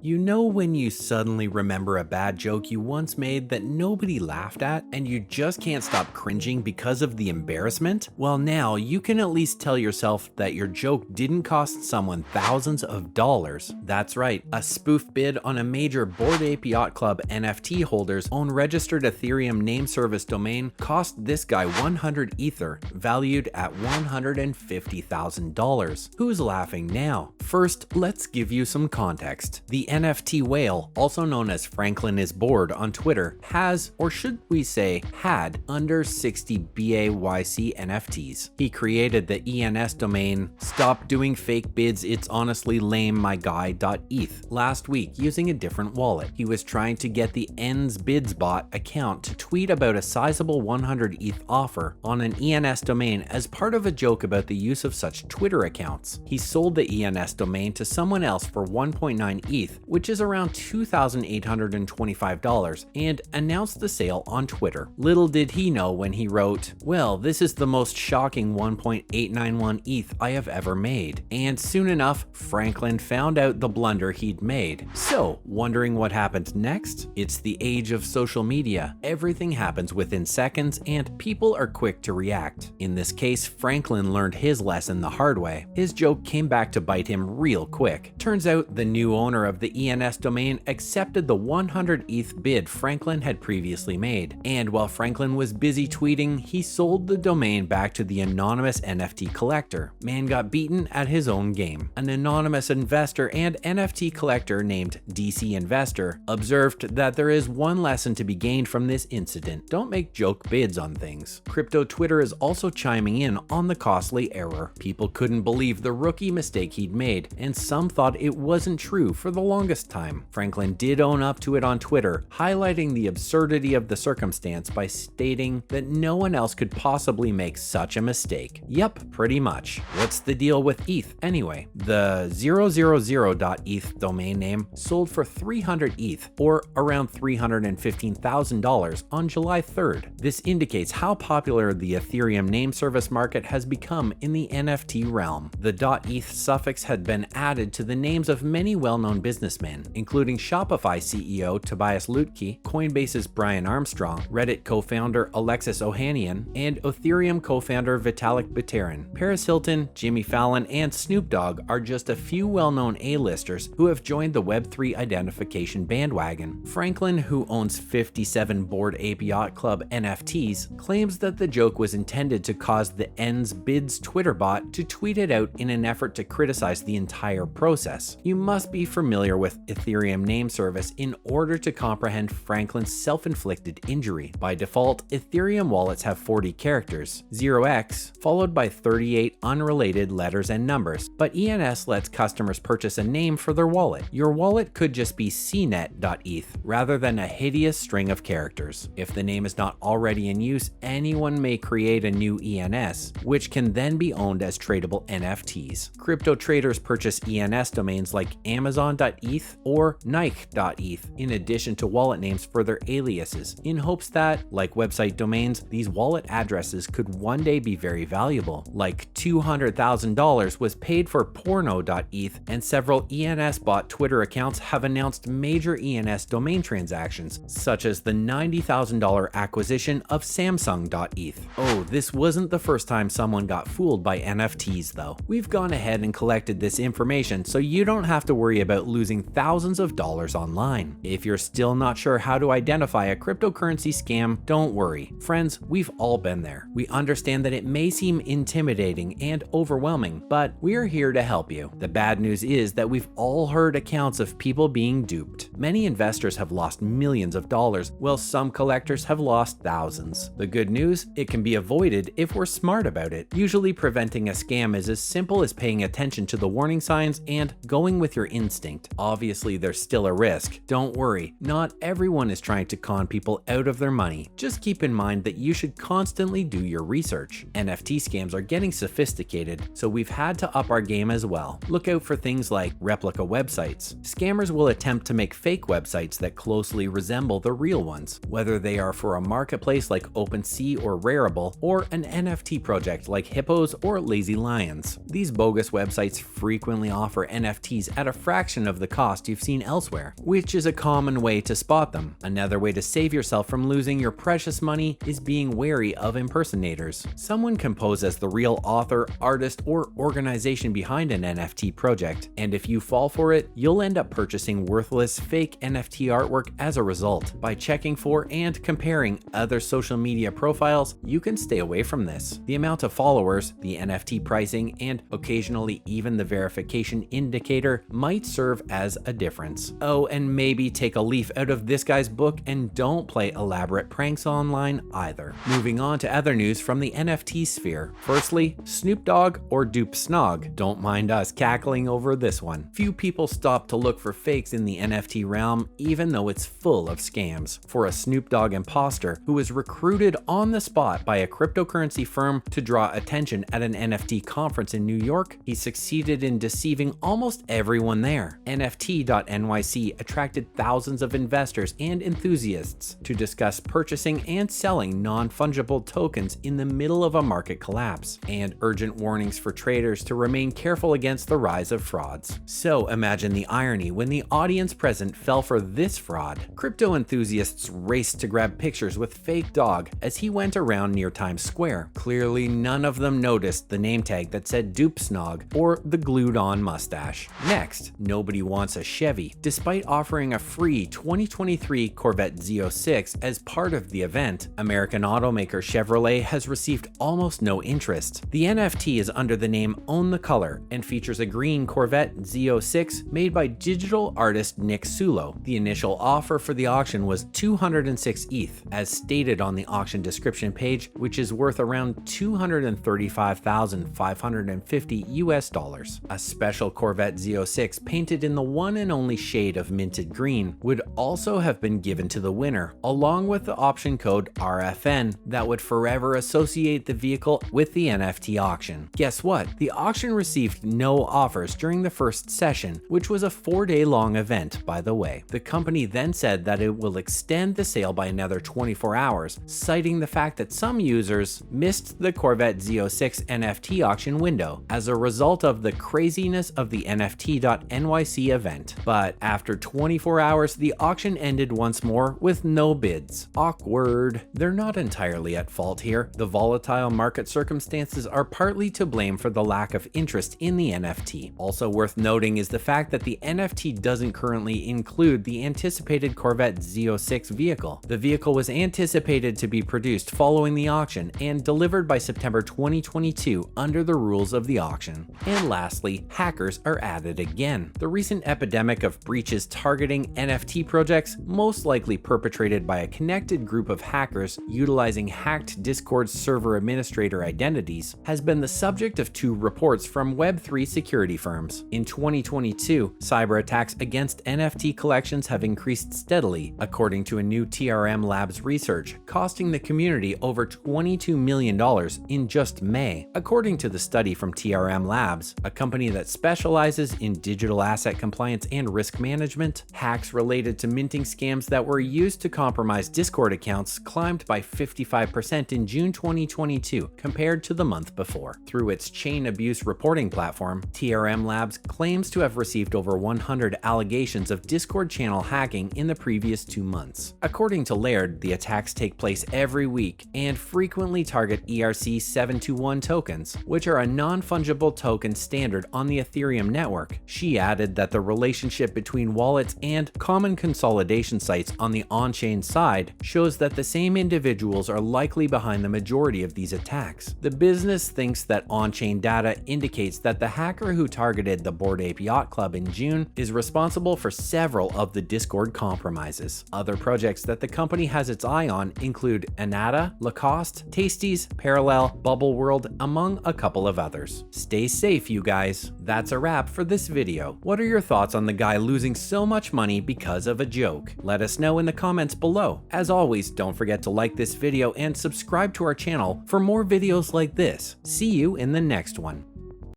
You know when you suddenly remember a bad joke you once made that nobody laughed at and you just can't stop cringing because of the embarrassment? Well, now you can at least tell yourself that your joke didn't cost someone thousands of dollars. That's right, a spoof bid on a major Bored Ape Yacht Club NFT holder's own registered Ethereum name service domain cost this guy 100 Ether, valued at $150,000. Who's laughing now? First, let's give you some context. The NFT whale, also known as Franklin is Bored on Twitter, has, or should we say had, under 60 BAYC NFTs. He created the ENS domain "Stop doing fake bids, it's honestly lame my guy.eth" last week using a different wallet. He was trying to get the ENS Bids bot account to tweet about a sizable 100 ETH offer on an ENS domain as part of a joke about the use of such Twitter accounts. He sold the ENS domain to someone else for 1.9 ETH, which is around $2,825, and announced the sale on Twitter. Little did he know when he wrote, "Well, this is the most shocking 1.891 ETH I have ever made." And soon enough, Franklin found out the blunder he'd made. So, wondering what happened next? It's the age of social media. Everything happens within seconds, and people are quick to react. In this case, Franklin learned his lesson the hard way. His joke came back to bite him real quick. Turns out the new owner of the ENS domain accepted the 100 ETH bid Franklin had previously made. And while Franklin was busy tweeting, he sold the domain back to the anonymous NFT collector. Man got beaten at his own game. An anonymous investor and NFT collector named DC Investor observed that there is one lesson to be gained from this incident: don't make joke bids on things. Crypto Twitter is also chiming in on the costly error. People couldn't believe the rookie mistake he'd made, and some thought it wasn't true for the longest time. Franklin did own up to it on Twitter, highlighting the absurdity of the circumstance by stating that no one else could possibly make such a mistake. Yep, pretty much. What's the deal with ETH anyway? The 000.eth domain name sold for 300 ETH, or around $315,000 on July 3rd. This indicates how popular the Ethereum name service market has become in the NFT realm. The .eth suffix had been added to the names of many well-known businessmen, including Shopify CEO Tobias Lutke, Coinbase's Brian Armstrong, Reddit co-founder Alexis Ohanian, and Ethereum co-founder Vitalik Buterin. Paris Hilton, Jimmy Fallon, and Snoop Dogg are just a few well-known A-listers who have joined the Web3 identification bandwagon. Franklin, who owns 57 Bored Ape Yacht Club NFTs, claims that the joke was intended to cause the ENS Bids Twitter bot to tweet it out in an effort to criticize the entire process. You must be familiar with Ethereum name service in order to comprehend Franklin's self-inflicted injury. By default, Ethereum wallets have 40 characters, 0x, followed by 38 unrelated letters and numbers, but ENS lets customers purchase a name for their wallet. Your wallet could just be cnet.eth rather than a hideous string of characters. If the name is not already in use, anyone may create a new ENS, which can then be owned as tradable NFTs. Crypto traders purchase ENS domains like Amazon.eth or Nike.eth in addition to wallet names for their aliases, in hopes that, like website domains, these wallet addresses could one day be very valuable. Like $200,000 was paid for porno.eth, and several ENS bot Twitter accounts have announced major ENS domain transactions, such as the $90,000 acquisition of Samsung.eth. Oh, this wasn't the first time someone got fooled by NFTs though. We've gone ahead and collected this information so you don't have to worry about losing thousands of dollars online. If you're still not sure how to identify a cryptocurrency scam, don't worry. Friends, we've all been there. We understand that it may seem intimidating and overwhelming, but we're here to help you. The bad news is that we've all heard accounts of people being duped. Many investors have lost millions of dollars, while some collectors have lost thousands. The good news, it can be avoided if we're smart about it. Usually preventing a scam is as simple as paying attention to the warning signs and going with your instinct. Obviously, there's still a risk. Don't worry, not everyone is trying to con people out of their money. Just keep in mind that you should constantly do your research. NFT scams are getting sophisticated, so we've had to up our game as well. Look out for things like replica websites. Scammers will attempt to make fake websites that closely resemble the real ones, whether they are for a marketplace like OpenSea or Rarible, or an NFT project like Hippos or Lazy Lions. These bogus websites frequently offer NFTs at a fraction of the the cost you've seen elsewhere, which is a common way to spot them. Another way to save yourself from losing your precious money is being wary of impersonators. Someone can pose as the real author, artist, or organization behind an NFT project, and if you fall for it, you'll end up purchasing worthless fake NFT artwork as a result. By checking for and comparing other social media profiles, you can stay away from this. The amount of followers, the NFT pricing, and occasionally even the verification indicator might serve as a difference. Oh, and maybe take a leaf out of this guy's book and don't play elaborate pranks online either. Moving on to other news from the NFT sphere. Firstly, Snoop Dogg or Dupe Snog? Don't mind us cackling over this one. Few people stop to look for fakes in the NFT realm, even though it's full of scams. For a Snoop Dogg imposter who was recruited on the spot by a cryptocurrency firm to draw attention at an NFT conference in New York, he succeeded in deceiving almost everyone there. NFT.NYC attracted thousands of investors and enthusiasts to discuss purchasing and selling non-fungible tokens in the middle of a market collapse, and urgent warnings for traders to remain careful against the rise of frauds. So imagine the irony when the audience present fell for this fraud. Crypto enthusiasts raced to grab pictures with fake Dog as he went around near Times Square. Clearly, none of them noticed the name tag that said Dupe Snog or the glued-on mustache. Next, nobody wants a Chevy. Despite offering a free 2023 Corvette Z06 as part of the event, American automaker Chevrolet has received almost no interest. The NFT is under the name Own the Color and features a green Corvette Z06 made by digital artist Nick Sulo. The initial offer for the auction was 206 ETH, as stated on the auction description page, which is worth around $235,550 US. A special Corvette Z06 painted in the one and only shade of minted green would also have been given to the winner, along with the option code RFN that would forever associate the vehicle with the NFT auction. Guess what? The auction received no offers during the first session, which was a 4-day-long event, by the way. The company then said that it will extend the sale by another 24 hours, citing the fact that some users missed the Corvette Z06 NFT auction window as a result of the craziness of the NFT.NYC event. But after 24 hours, the auction ended once more with no bids. Awkward. They're not entirely at fault here. The volatile market circumstances are partly to blame for the lack of interest in the NFT. Also worth noting is the fact that the NFT doesn't currently include the anticipated Corvette Z06 vehicle. The vehicle was anticipated to be produced following the auction and delivered by September 2022 under the rules of the auction. And lastly, hackers are at it again. The recent epidemic of breaches targeting NFT projects, most likely perpetrated by a connected group of hackers utilizing hacked Discord server administrator identities, has been the subject of 2 reports from Web3 security firms. In 2022, cyber attacks against NFT collections have increased steadily, according to a new TRM Labs research, costing the community over $22 million in just May. According to the study from TRM Labs, a company that specializes in digital asset compliance and risk management, hacks related to minting scams that were used to compromise Discord accounts climbed by 55% in June 2022 compared to the month before. Through its chain abuse reporting platform, TRM Labs claims to have received over 100 allegations of Discord channel hacking in the previous 2 months. According to Laird, the attacks take place every week and frequently target ERC-721 tokens, which are a non-fungible token standard on the Ethereum network. She added that the relationship between wallets and common consolidation sites on the on-chain side shows that the same individuals are likely behind the majority of these attacks. The business thinks that on-chain data indicates that the hacker who targeted the Bored Ape Yacht Club in June is responsible for several of the Discord compromises. Other projects that the company has its eye on include Anata, Lacoste, Tasties, Parallel, Bubble World, among a couple of others. Stay safe, you guys. That's a wrap for this video. What are your thoughts on the guy losing so much money because of a joke? Let us know in the comments below. As always, don't forget to like this video and subscribe to our channel for more videos like this. See you in the next one.